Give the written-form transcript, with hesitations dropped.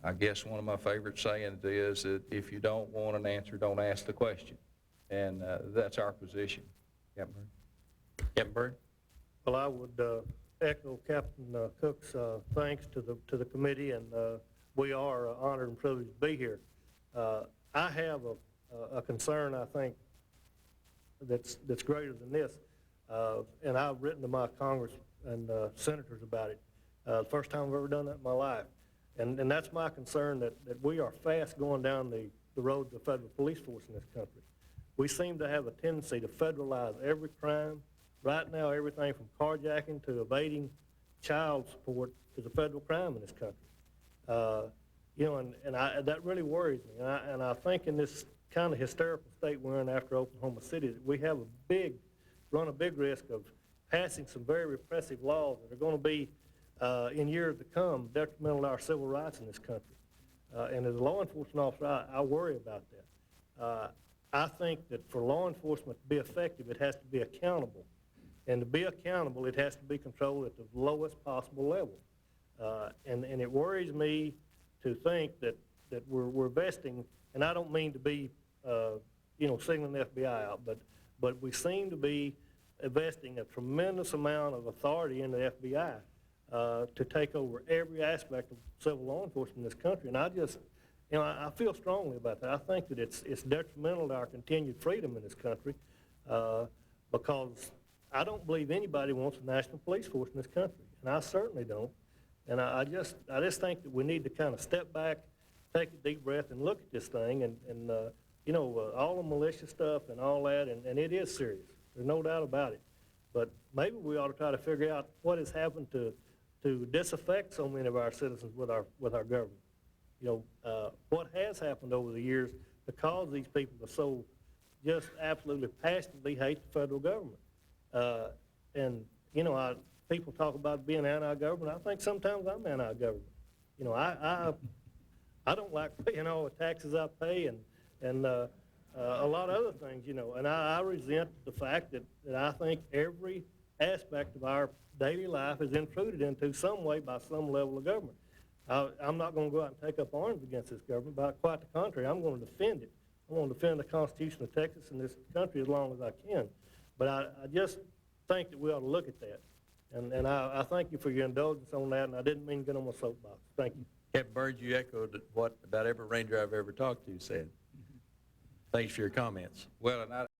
I guess one of my favorite sayings is that if you don't want an answer, don't ask the question. And that's our position. Captain Byrd? Well, I would echo Captain Cook's thanks to the committee, and we are honored and privileged to be here. I have a concern, I think, that's greater than this, and I've written to my Congress and senators about it. The first time I've ever done that in my life. And that's my concern, that we are fast going down the road to the federal police force in this country. We seem to have a tendency to federalize every crime. Right now, everything from carjacking to evading child support is a federal crime in this country. You know, that really worries me. And I think in this kind of hysterical state we're in after Oklahoma City, that we have run a big risk of passing some very repressive laws that are going to be, in years to come, detrimental to our civil rights in this country. And as a law enforcement officer, I worry about that. I think that for law enforcement to be effective, it has to be accountable. And to be accountable, it has to be controlled at the lowest possible level. And it worries me to think that we're vesting, and I don't mean to be, you know, singling the FBI out, but we seem to be investing a tremendous amount of authority in the FBI to take over every aspect of civil law enforcement in this country. And I just, you know, I feel strongly about that. I think that it's detrimental to our continued freedom in this country because I don't believe anybody wants a national police force in this country, and I certainly don't. And I just think that we need to kind of step back, take a deep breath, and look at this thing, and you know, all the militia stuff and all that, and it is serious. There's no doubt about it. But maybe we ought to try to figure out what has happened to disaffect so many of our citizens with our government. You know, what has happened over the years because these people are so just absolutely passionately hate the federal government. And, you know, people talk about being anti-government. I think sometimes I'm anti-government. You know, I don't like paying all the taxes I pay and a lot of other things, you know. And I resent the fact that I think every aspect of our daily life is intruded into some way by some level of government. I'm not going to go out and take up arms against this government, but quite the contrary, I'm going to defend it. I'm going to defend the Constitution of Texas and this country as long as I can. But I just think that we ought to look at that. And I thank you for your indulgence on that, and I didn't mean to get on my soapbox. Thank you. Captain Byrd, you echoed what about every Ranger I've ever talked to said. Thanks for your comments. Well, and